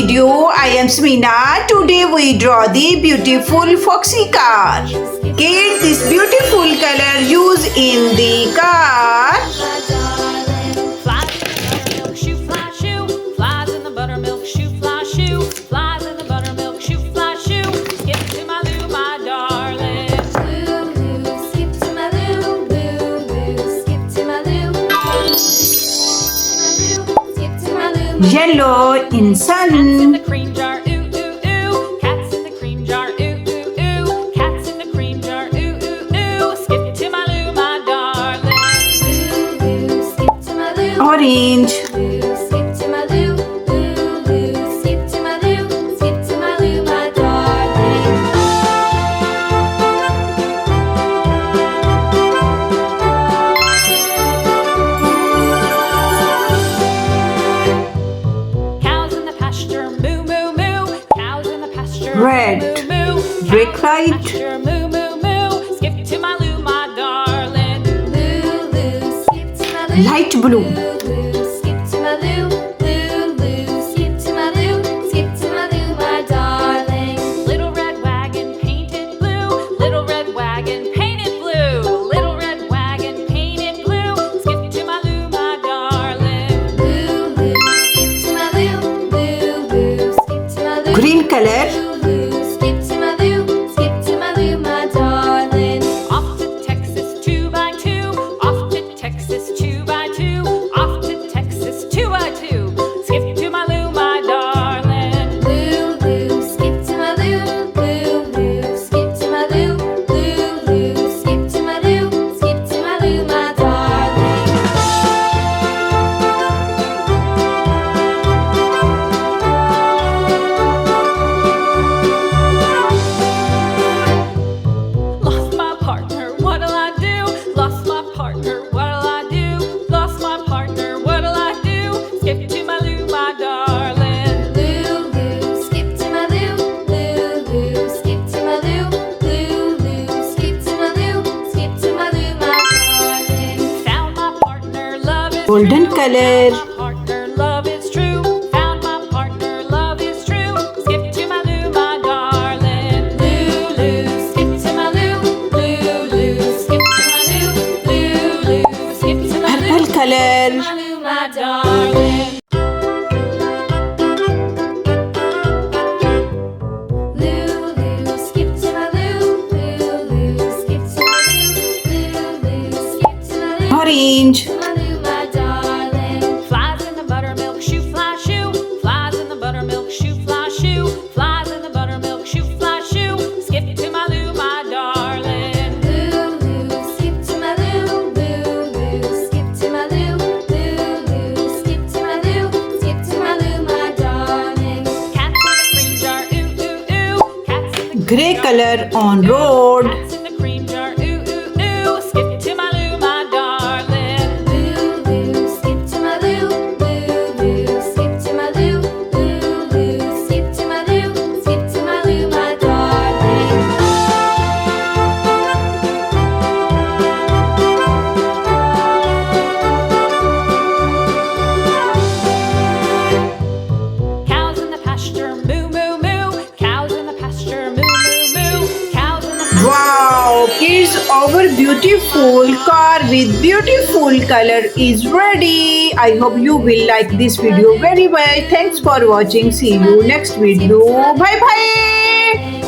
video. I am Smina. Today we draw the beautiful Foxy car. Get this beautiful color used in the car. Flies in the buttermilk shoe, fly shoe, flies in the buttermilk shoe, fly shoe. Skip to my loo, my darling. Loo, loo, skip to my loo, loo, loo, skip to my loo. Skip to my loo. Yellow in Cats in sun. the cream jar, ooh, ooh, ooh. Cats in the cream jar, ooh, ooh, ooh. Cats in the cream jar, ooh, ooh, ooh. Skip to my loo, my darling. Loo, loo, skip to my loo. Orange. Loo, skip to my loo. Loo, loo, skip to my loo. Skip to my loo, my darling. Cows in the pasture, moo, moo, moo. Cows in the pasture, Red. moo, moo. Brick Cows in the light. pasture, moo, moo, moo. Skip to my loo, my darling. Loo, loo, skip to my loo. Light blue. Loo, loo, skip to my loo. Loo, loo, skip to my loo. Skip to my loo, my darling. Little red wagon painted blue. Little red wagon painted blue. Little red wagon painted blue. Skip to my loo, my darling. Loo, loo, skip to my loo. Loo, loo, skip to my loo. Green color. Loo, loo, skip to my loo. Skip to my loo, my darling. Off to Texas 2x2. Off to Texas 2x2. Off to Texas 2x2. Skip to my loo, my darling. Loo, loo, skip to my loo. Loo, loo, skip to my loo. Loo, loo, skip to my loo. Skip to my loo, my darling. Lost my partner, what'll I do? Lost my partner, what'll I do? Lost my partner, what'll I do? Skip to my loo, my darling. Loo, loo, skip to my loo. Loo, loo, skip to my loo. Loo, loo, skip to my loo. Skip to my loo, my darling. Found my partner, love is Golden true. color. Found my partner, love is true. Found my partner, love is true. Skip to my loo, my darling. Loo, loo, skip to my loo. Loo, loo, skip to my loo. Loo, loo, skip to my loo. Purple color. My loo, my darling. Loo, loo, skip to my loo. Loo, loo, skip to my loo. Loo, loo, skip to my loo. Orange. My loo, my darling. Flies in the buttermilk shoe, fly shoe. Flies in the buttermilk shoe, fly shoe. Flies in the buttermilk shoe, fly shoe. Skip to my loo, my darling. Loo, loo, skip to my loo. Loo, loo, skip to my loo. Loo, loo, skip to my loo. Skip to my loo, my darling. Cats in the cream jar, ooh, ooh, ooh. Cats in the Grey cream jar, color ooh, on ooh, ooh. road. Cats in the cream jar, ooh, ooh, ooh. Skip to my loo, my darling. Loo, loo, skip to my loo. Loo, loo, skip to my loo. Loo, loo, skip to my loo. Skip to my loo, my darling. Cows in the pasture, moo, moo, moo. Cows in the pasture, moo, moo, moo. Cows in the pasture. Wow, kids, our beautiful car with beautiful color is ready. I hope you will like this video very much. Thanks for watching. See you next video. Bye bye.